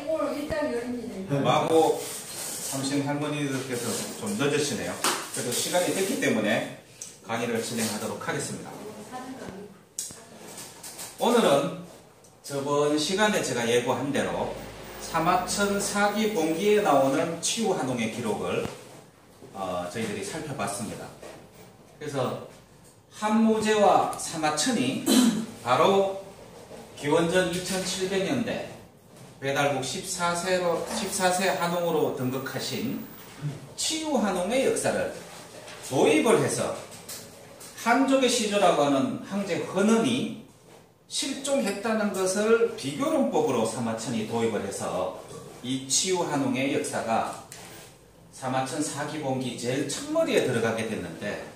오늘 일단 열입니다. 마고 삼신 할머니들께서 좀 늦으시네요. 그래도 시간이 됐기 때문에 강의를 진행하도록 하겠습니다. 오늘은 저번 시간에 제가 예고한 대로 사마천 사기 봉기에 나오는 치유한홍의 기록을 저희들이 살펴봤습니다. 그래서 한무제와 사마천이 바로 기원전 2700년대 배달국 14세 한홍으로 등극하신 치유한홍의 역사를 도입을 해서 한족의 시조라고 하는 황제 헌은이 실종했다는 것을 비교론법으로 사마천이 도입을 해서 이 치유한홍의 역사가 사마천 사기봉기 제일 첫머리에 들어가게 됐는데,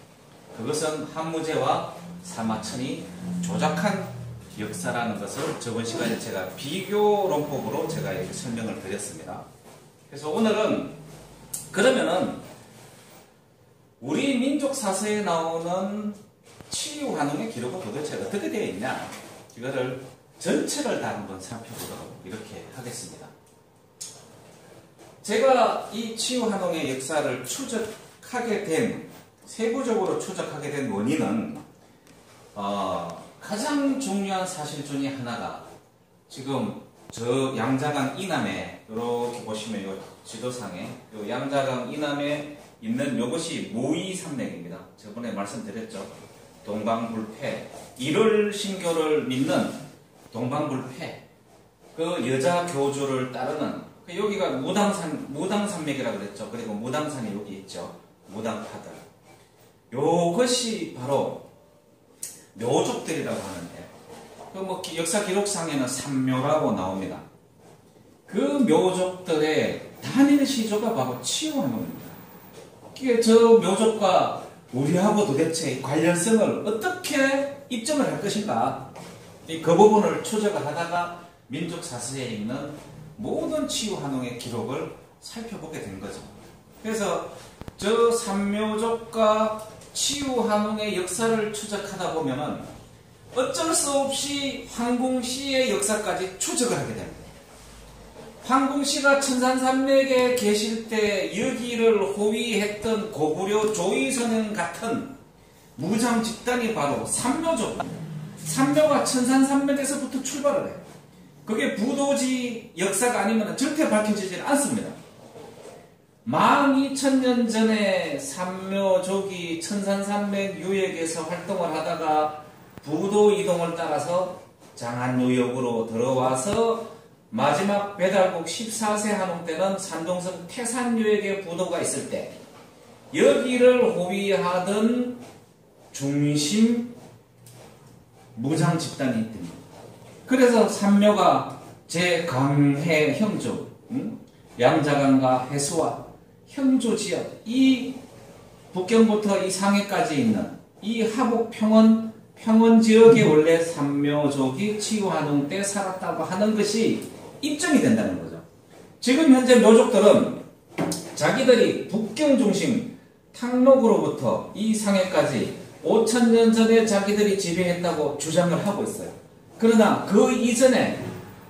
그것은 한무제와 사마천이 조작한 역사라는 것을 저번 시간에 제가 비교론법으로 제가 이렇게 설명을 드렸습니다. 그래서 오늘은 그러면은 우리 민족 사서에 나오는 치유한홍의 기록은 도대체 어떻게 되어 있냐, 이거를 전체를 다 한번 살펴보도록 이렇게 하겠습니다. 제가 이 치유한홍의 역사를 세부적으로 추적하게 된 원인은 가장 중요한 사실 중에 하나가 지금 저 양자강 이남에, 이렇게 보시면 요 지도상에 요 양자강 이남에 있는 요것이 모의산맥입니다. 저번에 말씀드렸죠. 동방불패, 일월신교를 믿는 동방불패, 그 여자 교주를 따르는 여기가 무당산맥이라고 그랬죠. 그리고 무당산이 여기 있죠. 무당파들. 요것이 바로 묘족들이라고 하는데, 뭐 역사 기록상에는 삼묘라고 나옵니다. 그 묘족들의 단일 시조가 바로 치유한홍입니다. 저 묘족과 우리하고 도대체 관련성을 어떻게 입증을 할 것인가, 그 부분을 추적을 하다가 민족 사서에 있는 모든 치유한홍의 기록을 살펴보게 된 거죠. 그래서 저 삼묘족과 치유한홍의 역사를 추적하다 보면은 어쩔 수 없이 황궁시의 역사까지 추적을 하게 됩니다. 황궁시가 천산산맥에 계실 때 여기를 호위했던 고구려 조이선행 같은 무장 집단이 바로 삼묘족. 삼묘가 천산산맥에서부터 출발을 해요. 그게 부도지 역사가 아니면 절대 밝혀지지 않습니다. 12,000년 전에 삼묘족이 천산산맥 유역에서 활동을 하다가 부도 이동을 따라서 장안유역으로 들어와서 마지막 배달국 14세 한홍 때는 산동성 태산유역에 부도가 있을 때 여기를 호위하던 중심 무장 집단이 있답니다. 그래서 삼묘가 제 강해 형조, 양자강과 해수와 형조 지역, 이 북경부터 이 상해까지 있는 이 하북 평원 지역에 원래 삼묘족이 치유한홍 때 살았다고 하는 것이 입증이 된다는 거죠. 지금 현재 묘족들은 자기들이 북경 중심 탕록으로부터 이 상해까지 5,000년 전에 자기들이 지배했다고 주장을 하고 있어요. 그러나 그 이전에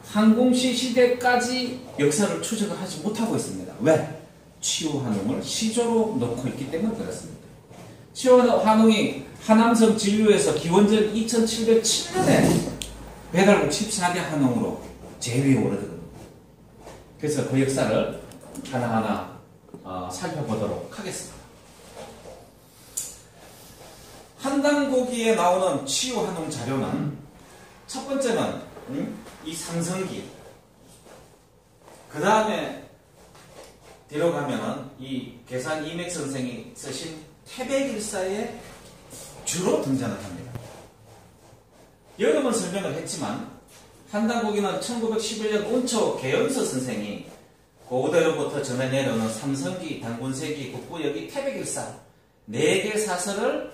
한궁시 시대까지 역사를 추적을 하지 못하고 있습니다. 왜? 치유한홍을 시조로 놓고 있기 때문에 그렇습니다. 치유한홍이 하남성 진류에서 기원전 2707년에 배달국 14대 한홍으로 제위에 오르거든요. 그래서 그 역사를 하나하나 살펴보도록 하겠습니다. 한당고기에 나오는 치유한홍 자료는 첫 번째는 이 삼성기, 그 다음에 뒤로 가면은 이 계산 이맥 선생이 쓰신 태백일사에 주로 등장을 합니다. 여러 번 설명을 했지만 한당고기는 1911년 운초 개연서 선생이 고구려로부터 전해 내려오는 삼성기, 단군세기, 국부여기, 태백일사 4개 사설을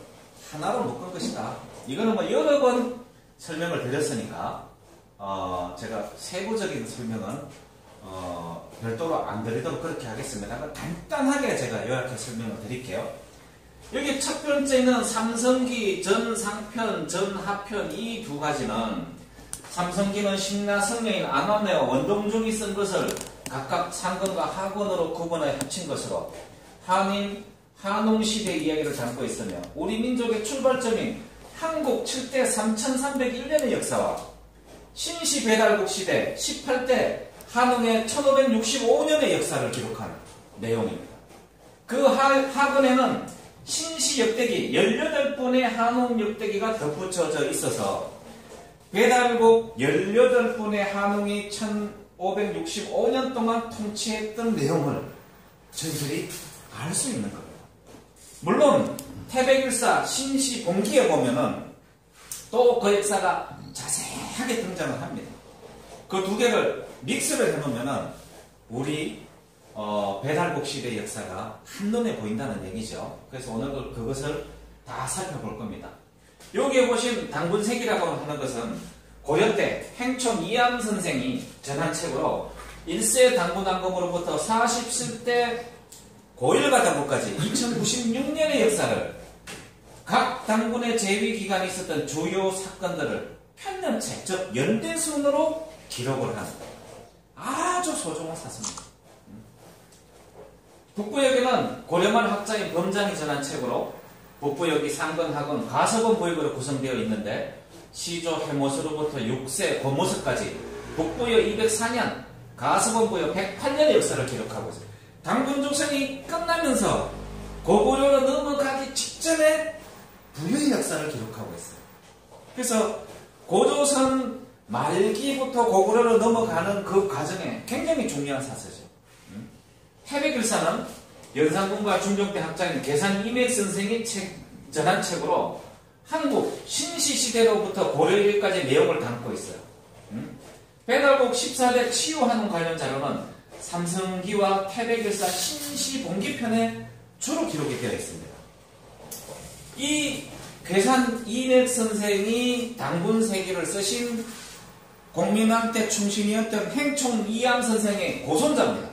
하나로 묶은 것이다. 이거는 뭐 여러 번 설명을 드렸으니까 제가 세부적인 설명은 별도로 안 드리도록 그렇게 하겠습니다. 간단하게 제가 요약해 설명을 드릴게요. 여기 첫 번째는 삼성기, 전상편, 전하편 이 두 가지는 삼성기는 신라 성녀인 안암내와 원동중이 쓴 것을 각각 상권과 하권으로 구분하여 합친 것으로 한웅시대 이야기를 담고 있으며 우리 민족의 출발점인 한국 7대 3301년의 역사와 신시 배달국 시대 18대 한웅의 1565년의 역사를 기록한 내용입니다. 그 하권에는 신시 역대기 18분의 한웅 역대기가 덧붙여져 있어서 배달국 18분의 한웅이 1565년 동안 통치했던 내용을 저희들이 알 수 있는 겁니다. 물론 태백일사 신시 봉기에 보면은 또 그 역사가 자세하게 등장을 합니다. 그 두 개를 믹스를 해놓으면은 우리 배달국 시대 역사가 한눈에 보인다는 얘기죠. 그래서 오늘 그것을 다 살펴볼 겁니다. 여기에 보신 당군색이라고 하는 것은 고려 때 행촌 이암 선생이 전한 책으로 1세 당군왕검으로부터 47대 고일가 당군까지 2096년의 역사를 각 당군의 재위 기간에 있었던 주요 사건들을 편년체, 즉 연대순으로 기록을 한 아주 소중한 사서입니다. 북부역에는 고려말 학자인 범장이 전한 책으로 북부역이 상건, 하건, 가서건 부역으로 구성되어 있는데 시조 해모스로부터 6세 고모스까지 북부역 204년, 가서건 부역 108년의 역사를 기록하고 있습니다. 당군 조선이 끝나면서 고구려로 넘어가기 직전에 부여의 역사를 기록하고 있어요. 그래서 고조선 말기부터 고구려로 넘어가는 그 과정에 굉장히 중요한 사서죠. 태백일사는 연산군과 중종대 학자인 계산 이맥 선생이 전한 책으로 한국 신시시대로부터 고려일까지 내용을 담고 있어요. 배달국 14대 치유한웅 관련 자료는 삼성기와 태백일사 신시봉기편에 주로 기록이 되어 있습니다. 이 계산 이맥 선생이 당군세기를 쓰신 공민왕 때 충신이었던 행총 이암 선생의 고손자입니다.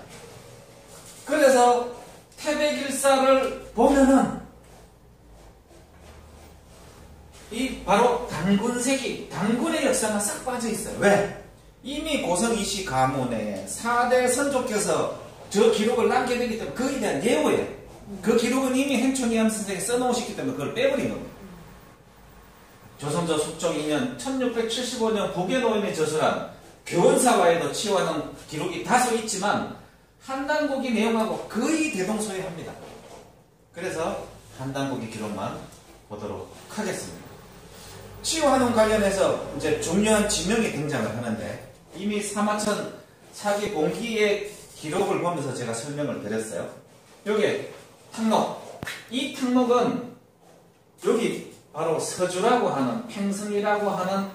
그래서 태백일사를 보면은 이 바로 당군세기, 당군의 역사가 싹 빠져 있어요. 왜? 이미 고성이시 가문에 4대 선조께서 저 기록을 남겨두기 때문에 그에 대한 예우예요. 그 기록은 이미 행촌 이암 선생이 써놓으셨기 때문에 그걸 빼버린 겁니다. 조선조 숙종 2년 1675년 북의 노인의 저술한 교원사와에도 치유하는 기록이 다소 있지만 한단국이 내용하고 거의 대동소이합니다. 그래서 한단국의 기록만 보도록 하겠습니다. 치유한웅 관련해서 이제 중요한 지명이 등장을 하는데 이미 사마천 사기 봉기의 기록을 보면서 제가 설명을 드렸어요. 여기 탕록, 이 탕록은 여기 바로 서주라고 하는 팽성이라고 하는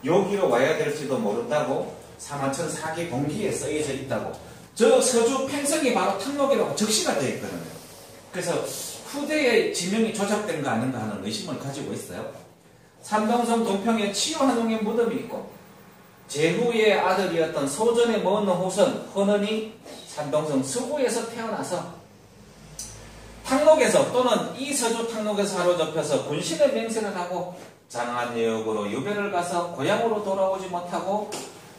여기로 와야 될지도 모른다고 사마천 사기 봉기에 쓰여져 있다고. 저 서주 팽성이 바로 탕록이라고 적시가 되어 있거든요. 그래서 후대에 지명이 조작된 거 아닌가 하는 의심을 가지고 있어요. 산동성 동평에 치유한웅의 무덤이 있고 제후의 아들이었던 소전의 먼 후손 헌은이 산동성 서구에서 태어나서 탕록에서 또는 이 서주 탕록에서 사로잡혀서 군신의 맹세를 하고 장안여역으로 유배를 가서 고향으로 돌아오지 못하고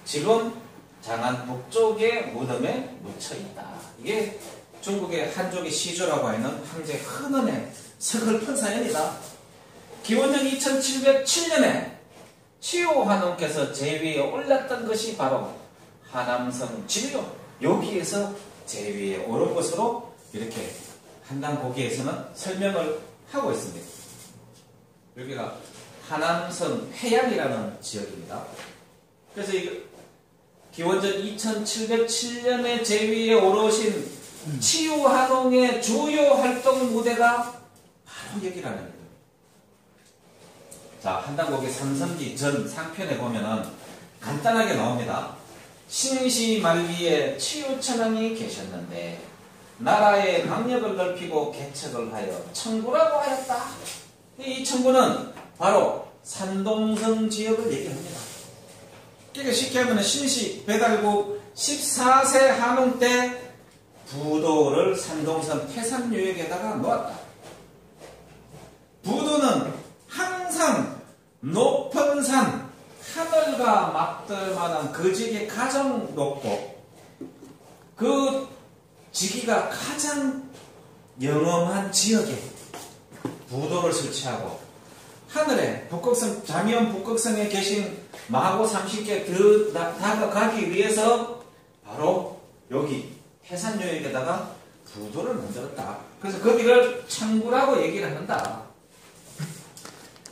지금 장안 북쪽의 무덤에 묻혀있다. 이게 중국의 한족의 시조라고 하는 황제 헌은의 서글픈 사연이다. 기원전 2707년에 치유한웅께서 제위에 올랐던 것이 바로 하남성 진료, 여기에서 제위에 오른 것으로 이렇게 한단고기에서는 설명을 하고 있습니다. 여기가 하남성 해양이라는 지역입니다. 그래서 기원전 2707년에 제위에 오르신 치유한웅의 주요 활동 무대가 바로 여기라는 거예요. 자, 한단고기 삼성기 전 상편에 보면은 간단하게 나옵니다. 신시 말기에 치유천왕이 계셨는데 나라의 강력을 넓히고 개척을 하여 청구라고 하였다. 이 청구는 바로 산동성 지역을 얘기합니다. 그러니까 쉽게 하면 신시 배달국 14세 한웅 때 부도를 산동성 태산유역에다가 놓았다. 부도는 항상 높은 산 하늘과 맞들 만한 그 직이 가장 높고 그 직위가 가장 영험한 지역에 부도를 설치하고 하늘에 북극성 자미원 북극성에 계신 마고 30개 더 다가가기 위해서 바로 여기 해산요역에다가 부도를 만들었다. 그래서 거기를 창구라고 얘기를 한다.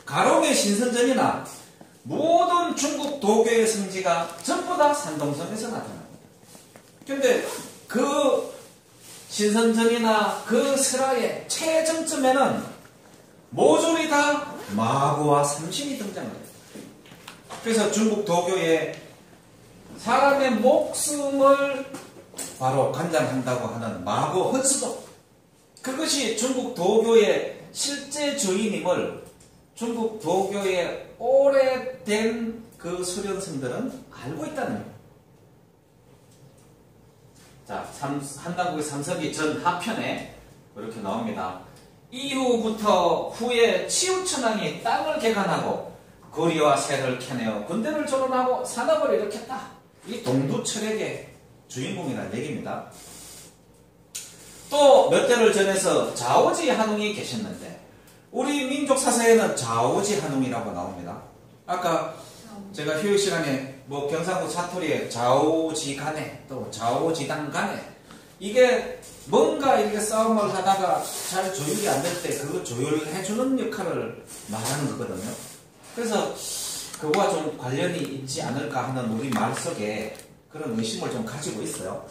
가롱의 신선전이나 모든 중국 도교의 성지가 전부 다 산동성에서 나타납니다. 근데 그 신선전이나 그 설화의 최정점에는 모조리 다 마고와 삼신이 등장을 해요. 그래서 중국 도교에 사람의 목숨을 바로 관장한다고 하는 마고 헌수도, 그것이 중국 도교의 실제 주인임을 중국 도교의 오래된 그 수련성들은 알고 있다는 거예요. 자, 한당국의 삼석이 전 하편에 이렇게 나옵니다. 이후부터 후에 치우천왕이 땅을 개간하고 거리와 새를 캐내어 군대를 조론하고 산업을 일으켰다. 이 동두철학의 주인공이라는 얘기입니다. 또 몇 대를 전해서 자오지 한웅이 계셨는데 우리 민족 사사에는 자오지 한웅이라고 나옵니다. 아까 제가 휴일 시간에 뭐 경상도 사투리에 좌우지 간에 또 좌우지 당 간에 이게 뭔가 이렇게 싸움을 하다가 잘 조율이 안 될 때 그거 조율해주는 역할을 말하는 거거든요. 그래서 그거와 좀 관련이 있지 않을까 하는 우리 말 속에 그런 의심을 좀 가지고 있어요.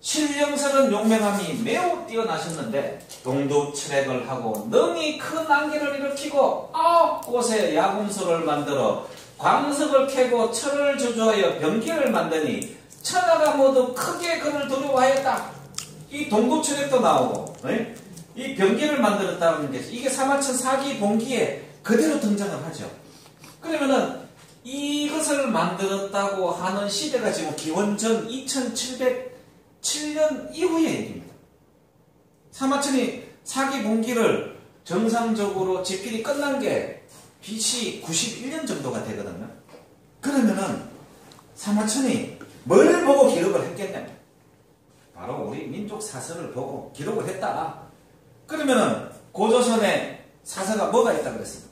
신령설은 용맹함이 매우 뛰어나셨는데 동두철학을 하고 능히 큰 안개를 일으키고 9곳에 야금소를 만들어 광석을 캐고 철을 주조하여 병기를 만드니 천하가 모두 크게 그를 두려워하였다. 이 동두철학도 나오고 이 병기를 만들었다는 게 이게 사마천 사기 봉기에 그대로 등장을 하죠. 그러면은 이것을 만들었다고 하는 시대가 지금 기원전 2707년 이후의 얘기입니다. 사마천이 사기 봉기를 정상적으로 집필이 끝난 게 BC 91년 정도가 되거든요. 그러면은 사마천이 뭘 보고 기록을 했겠냐면 바로 우리 민족 사설을 보고 기록을 했다. 그러면은 고조선에 사서가 뭐가 있다고 그랬습니까?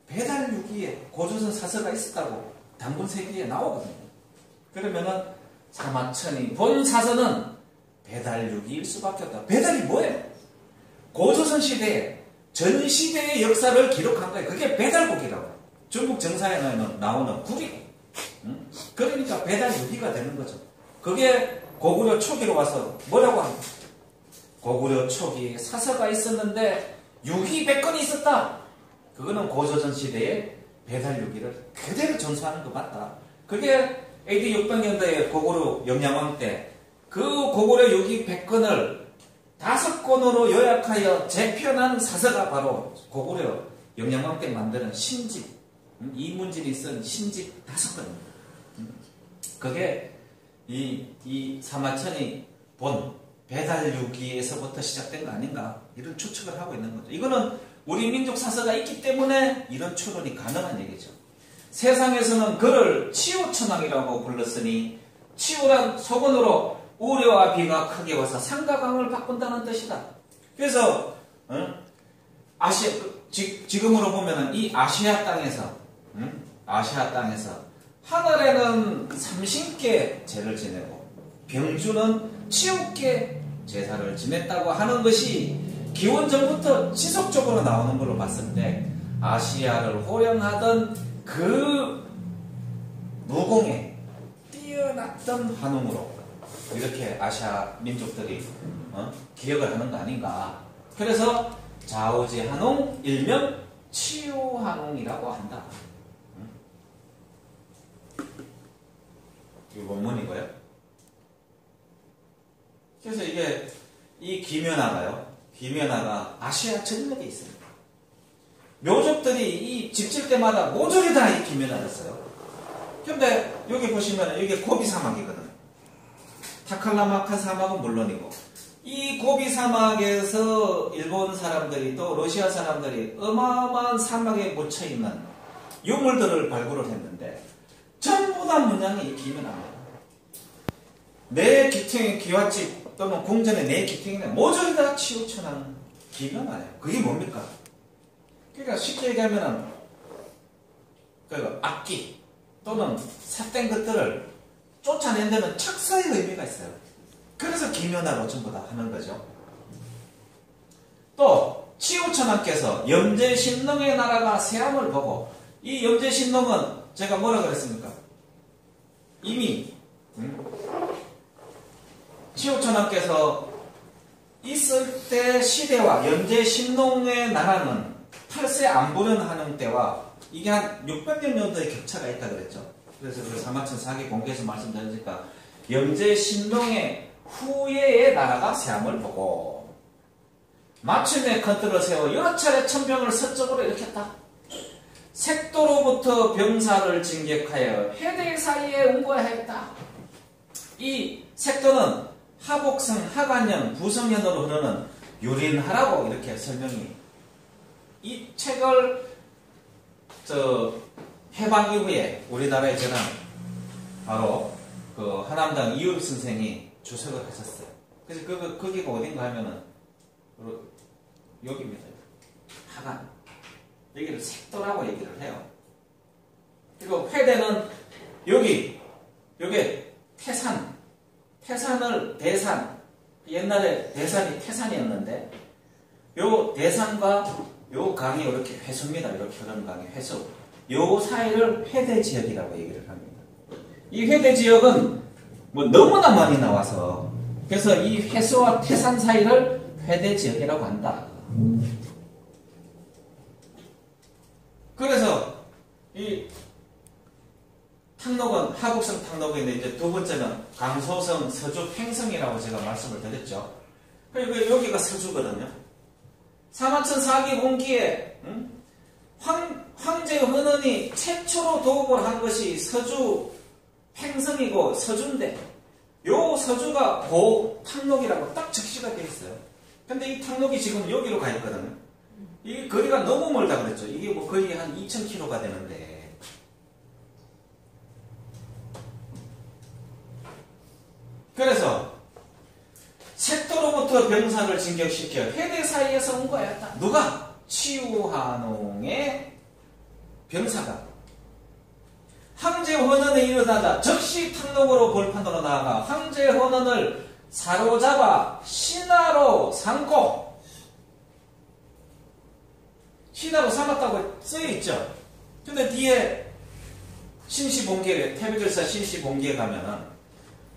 배달유기에 고조선 사서가 있었다고 단군세기에 나오거든요. 그러면은 사마천이 본 사서는 배달유기일 수밖에 없다. 배달이 뭐예요? 고조선 시대에 전 시대의 역사를 기록한 거예요. 그게 배달국이라고 해요. 중국 정사에 나오는 국이고. 그러니까 배달유기가 되는 거죠. 그게 고구려 초기로 와서 뭐라고 합니까? 고구려 초기에 사서가 있었는데 유기 100건이 있었다. 그거는 고조선 시대의 배달유기를 그대로 전수하는 거 맞다. 그게 AD 600년대에 고구려 영양왕 때 그 고구려 유기 100건을 5권으로 요약하여 재편한 사서가 바로 고구려 영양왕 때 만드는 신집, 이문진이 쓴 신집 5건입니다. 그게 이 사마천이 본 배달유기에서부터 시작된 거 아닌가 이런 추측을 하고 있는 거죠. 이거는 우리 민족 사서가 있기 때문에 이런 추론이 가능한 얘기죠. 세상에서는 그를 치우천왕이라고 불렀으니 치우란 소문으로 우려와 비가 크게 와서 산과 강을 바꾼다는 뜻이다. 그래서 아시아 지금으로 보면은 이 아시아 땅에서 하늘에는 삼신께 제를 지내고 병주는 치우께 제사를 지냈다고 하는 것이 기원전부터 지속적으로 나오는 걸로 봤을 때 아시아를 호령하던 그 무공에 뛰어났던 한웅으로 이렇게 아시아 민족들이 기억을 하는 거 아닌가. 그래서 자오지 한웅 일명 치유 한웅이라고 한다. 이 원문이고요. 그래서 이게 이 기면화가 아시아 전역에 있습니다. 묘족들이 이 집질 때마다 모조리 다 이 기면화를 써요. 근데 여기 보시면 이게 고비 사막이거든요. 타칼라마카 사막은 물론이고 이 고비 사막에서 일본 사람들이 또 러시아 사람들이 어마어마한 사막에 묻혀 있는 유물들을 발굴을 했는데 전부 다 문양이 기면합니다. 내 기퉁의 기와집 또는 궁전의 내 기퉁이는 모조리 다 치우쳐난 기면하네요. 그게 뭡니까? 그러니까 쉽게 얘기하면은 그 악기 또는 삿된 것들을 쫓아낸 데는 척사의 의미가 있어요. 그래서 기면하로 전부 다 하는 거죠. 또 치우천왕께서 염제신농의 나라가 세함을 보고, 이 염제신농은 제가 뭐라 그랬습니까? 이미 치우천왕께서 있을 때 시대와 염제신농의 나라는 8세 안보련 하는 때와 이게 한 600년 정도의 격차가 있다 그랬죠. 그래서 그 사마천 사기 공개에서 말씀드리니까 염제신농의 후예의 나라가 세함을 보고 마침내 컨트를 세워 여러 차례 천병을 서쪽으로 일으켰다. 색도로부터 병사를 진격하여 해대 사이에 운거하였다. 이 색도는 하복성, 하관현, 부성현으로 흐르는 유린하라고 이렇게 설명이. 이 책을 해방 이후에 우리나라에 저는 바로 그 하남당 이율 선생이 주석을 하셨어요. 그래서 거기가 어딘가 하면은 여기입니다. 하관. 여기를 색도라고 얘기를 해요. 그리고 회대는 요게 태산을 대산. 옛날에 대산이 태산이었는데 요 대산과 요 강이 이렇게 회수입니다. 이렇게 흐르는 강이 회수. 요 사이를 회대 지역이라고 얘기를 합니다. 이 회대 지역은 뭐 너무나 많이 나와서 그래서 이 회수와 태산 사이를 회대 지역이라고 한다. 그래서 이 탕록은 하국성 탕록인데 이제 두 번째는 강소성, 서주, 횡성이라고 제가 말씀을 드렸죠. 그리고 여기가 서주거든요. 사마천 사기 공기에 황제 헌원이 최초로 도읍을 한 것이 서주 횡성이고 서주인데 요 서주가 고 탕록이라고 딱 적시가 되어 있어요. 근데 이 탕록이 지금 여기로 가 있거든요. 이 거리가 너무 멀다 그랬죠. 이게 뭐 거의 한 2000km가 되는데 그래서 색도로부터 병사를 진격시켜 해대 사이에서 온 거였다. 누가? 치우한홍의 병사가 황제 헌원에 이르다가 즉시 탕록으로 벌판으로 나아가 황제 헌원을 사로잡아 신하로 삼고, 신하로 삼았다고 쓰여있죠. 근데 뒤에 신시봉기에 태백일사 신시봉기에 가면은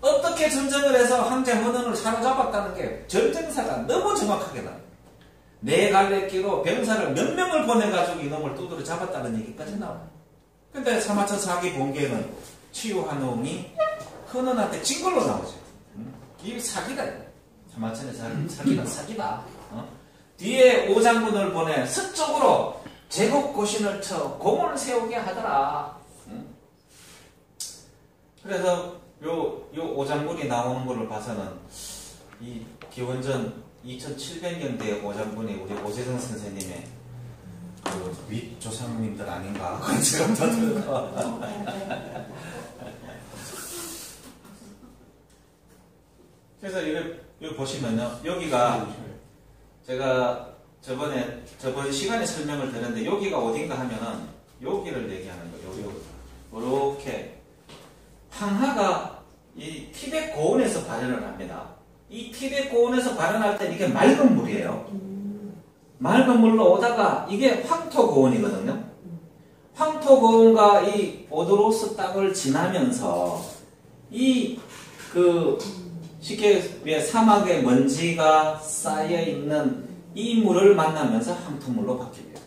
어떻게 전쟁을 해서 황제 헌원을 사로잡았다는 게 전쟁사가 너무 정확하게 나와요. 네 갈래끼로 병사를 몇 명을 보내가지고 이놈을 두드려 잡았다는 얘기까지 나와요. 근데 사마천 사기 봉기에는 치유한홍이 헌원한테 진 걸로 나오죠. 이게 사기다. 사마천의 사기는 사기다. 뒤에 오장군을 보내 서쪽으로 제국고신을 쳐 공을 세우게 하더라. 그래서 요 오장군이 나오는 것을 봐서는 이 기원전 2700년대 오장군이 우리 오재정 선생님의 그 윗조상님들 아닌가 그런 생각도 들고. 그래서 이거 보시면요, 여기가 제가 저번 시간에 설명을 드렸는데 여기가 어딘가 하면은 여기를 얘기하는 거예요. 요렇게 황하가 이 티벳 고원에서 발현을 합니다. 이 티벳 고원에서 발현할 때 이게 맑은 물이에요. 맑은 물로 오다가 이게 황토 고원이거든요. 황토 고원과 이 오도로스 땅을 지나면서 쉽게 왜 사막에 먼지가 쌓여 있는 이 물을 만나면서 황토물로 바뀝니다.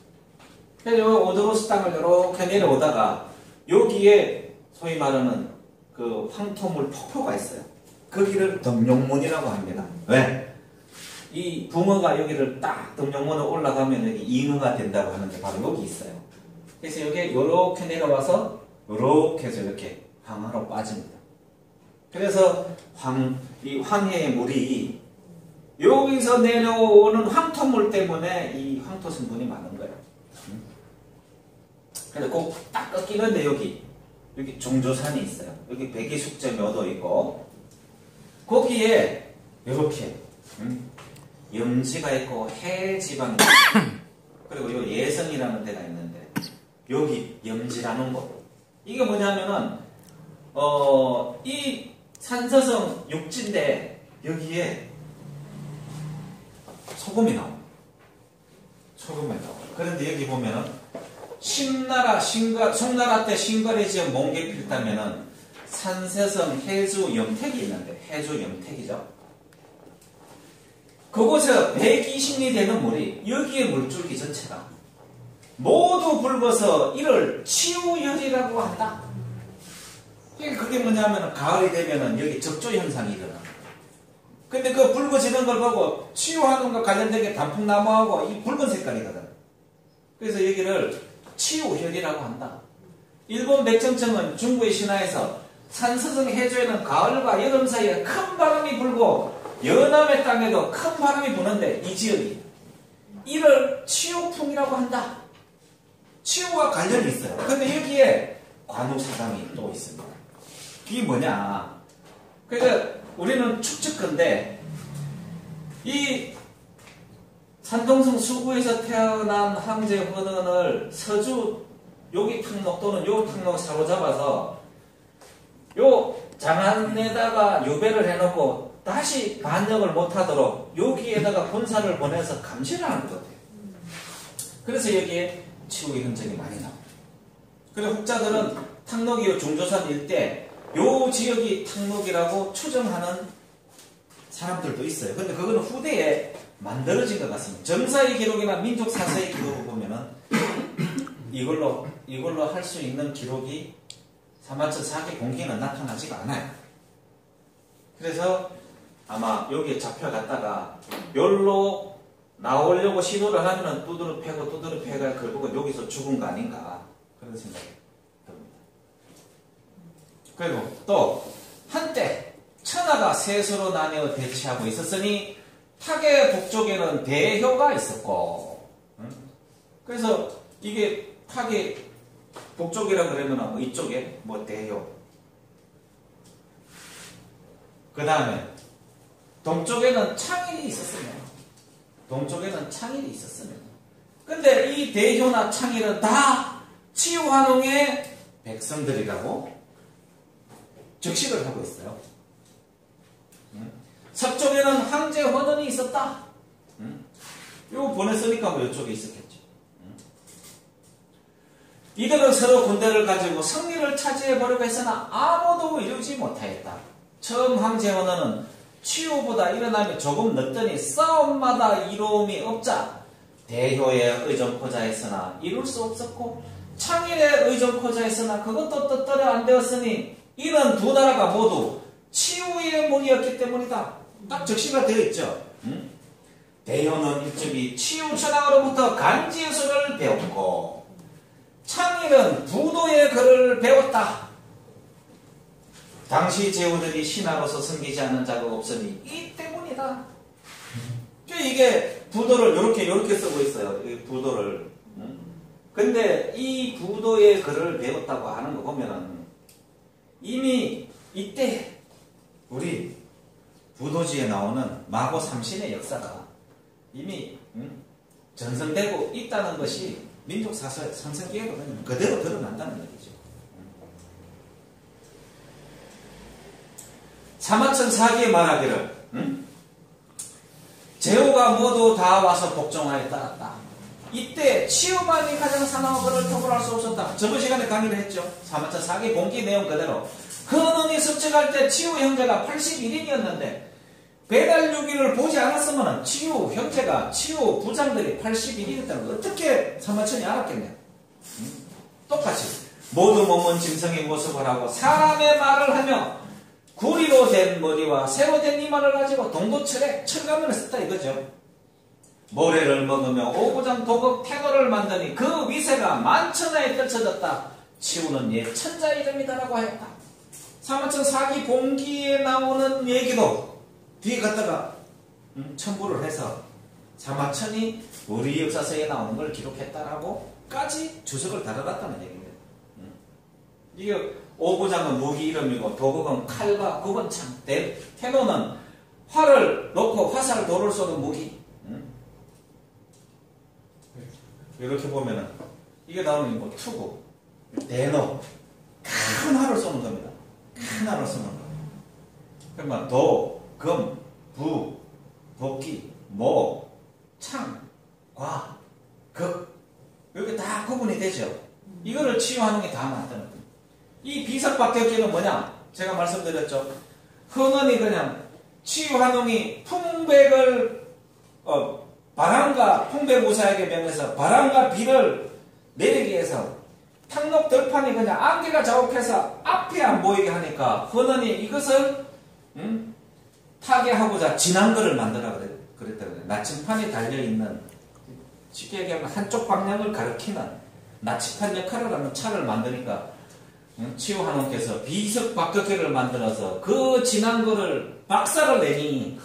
그래서 오도로스 땅을 이렇게 내려오다가 여기에 소위 말하는 그 황토물 폭포가 있어요. 거기를 덕룡문이라고 합니다. 왜? 이 붕어가 여기를 딱 덕룡문으로 올라가면 여기 잉어가 된다고 하는데 바로 여기 있어요. 그래서 여기 이렇게 내려와서 이렇게 해서 이렇게 황하로 빠집니다. 그래서 이 황해의 물이 여기서 내려오는 황토물 때문에 이 황토 성분이 많은 거예요. 그래서 꼭 딱 꺾이는데 여기 종조산이 있어요. 여기 백이숙제묘도 있고 거기에 이렇게 염지가 있고 해지방이 그리고 요 예성이라는 데가 있는데 여기 염지라는 곳 이게 뭐냐면은 이 산서성 육지인데 여기에 소금이 나와요. 그런데 여기 보면은 송나라 때 신갈에 지은 몽개필 따면은 산세성 해주 염택이 있는데 해주 염택이죠. 그곳에 120리 되는 물이 여기에 물줄기 전체가 모두 붉어서 이를 치우열이라고 한다. 그게 뭐냐면 가을이 되면은 여기 적조 현상이 일어나. 근데 그 붉어지는 걸 보고 치유하는 것과 관련되게 단풍나무하고 이 붉은 색깔이거든. 그래서 여기를 치유혈이라고 한다. 일본 백정청은 중부의 신화에서 산서성 해주에는 가을과 여름 사이에 큰 바람이 불고 연암의 땅에도 큰 바람이 부는데 이 지역이 이를 치유풍이라고 한다. 치유와 관련이 있어요. 근데 여기에 관우사당이 또 있습니다. 이게 뭐냐? 그러니까 우리는 추측건데 이 산동성 수구에서 태어난 황제 헌원을 서주 여기 탕록 또는 요 탕록 사로잡아서 요 장안에다가 유배를 해놓고 다시 반역을 못하도록 여기에다가 군사를 보내서 감시를 하는 것 같아요. 그래서 여기에 치우의 흔적이 많이 나옵니다. 그리고 학자들은 탕록이 요 중조선 일대 요 지역이 탕록이라고 추정하는 사람들도 있어요. 근데 그거는 후대에 만들어진 것 같습니다. 정사의 기록이나 민족 사서의 기록을 보면은 이걸로 할 수 있는 기록이 사마천 사기 공기는 나타나지가 않아요. 그래서 아마 여기에 잡혀갔다가 여기로 나오려고 시도를 하면은 두드러 패고 결국은 여기서 죽은 거 아닌가 그런 생각이 듭니다. 그리고 또 한때 천하가 셋으로 나뉘어 대치하고 있었으니 탁의 북쪽에는 대효가 있었고 그래서 이게 탁의 북쪽이라 그러면 뭐 이쪽에 뭐 대효 그 다음에 동쪽에는 창일이 있었으면 근데 이 대효나 창일은 다 치유환웅의 백성들이라고 적식을 하고 있어요. 서쪽에는 황제 헌원이 있었다. 이거 보냈으니까 뭐 이쪽에 있었겠죠. 이들은 서로 군대를 가지고 승리를 차지해보려고 했으나 아무도 이루지 못하였다. 처음 황제 헌원은 치유보다 일어남이 조금 늦더니 싸움마다 이로움이 없자 대효에 의존코자 했으나 이룰 수 없었고 창일에 의존코자 했으나 그것도 뜻대로 안 되었으니 이는 두 나라가 모두 치유의 문이었기 때문이다. 딱 적시가 되어 있죠. 대효는 일찍이 치유 천황으로부터 간지예술을 배웠고 창일은 부도의 글을 배웠다. 당시 제후들이 신하로서 섬기지 않는 자가 없으니 이 때문이다. 이게 부도를 이렇게 쓰고 있어요. 이 부도를. 근데 이 부도의 글을 배웠다고 하는 거 보면은 이미 이때 우리 부도지에 나오는 마고 삼신의 역사가 이미 전승되고 있다는 것이 민족 사설 상세기에 보면 그대로 드러난다는 얘기죠. 사마천 사기에 말하기를 제후가 모두 다 와서 복종하였다. 이때 치유만이 가장 사나운 것을 토벌할 수 없었다. 저번 시간에 강의를 했죠. 사마천 사기 공기 내용 그대로 헌원이 습직할 때 치유 형제가 81인이었는데 배달 6일을 보지 않았으면 치유 형제가 치유 부장들이 81인이었다는 걸 어떻게 사마천이 알았겠냐. 똑같이 모두 몸은 짐승의 모습을 하고 사람의 말을 하며 구리로 된 머리와 새로 된 이마를 가지고 동도철에 철가면을 썼다 이거죠. 모래를 먹으며 오구장 도곡 태거를 만드니 그 위세가 만천하에 떨쳐졌다. 치우는 옛 천자 이름이다라고 하였다. 사마천 사기 봉기에 나오는 얘기도 뒤에 갔다가 첨부를 해서 사마천이 우리 역사서에 나오는 걸 기록했다라고까지 주석을 달아놨다는 얘기입니다. 이게 오부장은 무기 이름이고 도극은 칼과 구번창, 태노는 활을 놓고 화살 돌을 쏘는 무기. 이렇게 보면은 이게 나오는 뭐 투구, 대노, 큰 활을 쏘는 겁니다. 큰 활을 쏘는 거. 그러면 도, 금, 부, 도끼, 모, 창, 과, 극 이렇게 다 구분이 되죠. 이거를 치유하는 게 다 맞다는 거예요. 이 비석박격기는 뭐냐? 제가 말씀드렸죠. 흥은이 그냥 치유환웅이 풍백을 바람과 풍백우사에게 명해서 바람과 비를 내리기 위해서 탕록 들판이 그냥 안개가 자욱해서 앞이 안 보이게 하니까 흥은이 이것을 타개하고자 진한 거를 만들라 그랬다고요. 나침판이 달려있는, 쉽게 얘기하면 한쪽 방향을 가리키는 나침판 역할을 하는 차를 만드니까 치유환웅께서 비석박격기를 만들어서 그 진한 거를 박살을 내니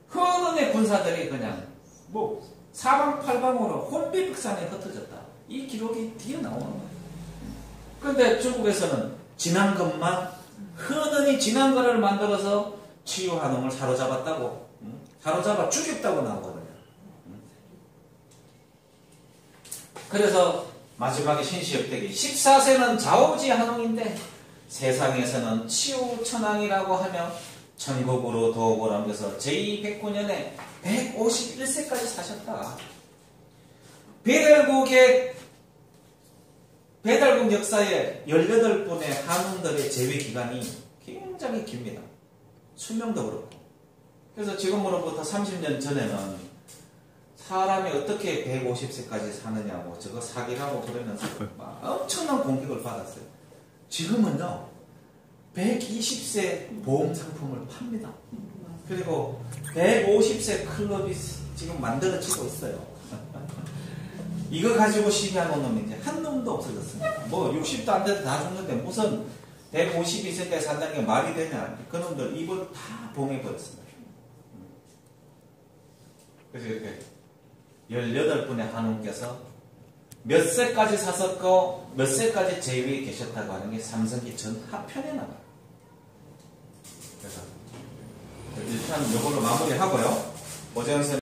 흥은의 군사들이 그냥 뭐 사방팔방으로 혼비백산에 흩어졌다. 이 기록이 뒤에 나오는 거예요. 그런데 중국에서는 진한 것만, 흥은이 진한 거를 만들어서 치유환웅을 사로잡았다고, 사로잡아 죽였다고 나오거든요. 그래서 마지막에 신시역대기 14세는 좌우지환웅인데 세상에서는 치우천왕이라고 하며 전국으로 도옥을 옮겨서 제2백구년에 151세까지 사셨다. 배달국 역사에 18분의 한웅들의 재위 기간이 굉장히 깁니다. 수명도 그렇고. 그래서 지금으로부터 30년 전에는 사람이 어떻게 150세까지 사느냐고 저거 사기라고 그러면서 막 엄청난 공격을 받았어요. 지금은요 120세 보험 상품을 팝니다. 그리고 150세 클럽이 지금 만들어지고 있어요. 이거 가지고 시비하는 놈이 이제 한 놈도 없어졌습니다. 뭐 60도 안 돼도 다 죽는데 무슨 152세까지 산다는 게 말이 되냐. 그놈들 입을 다 봉해버렸습니다. 그래서 이렇게 18분의 한웅께서 몇 세까지 사셨고 몇 세까지 제위에 계셨다고 하는 게 삼성기 전하편에 나와요. 그래서 일단 이걸로 마무리하고요. 오재현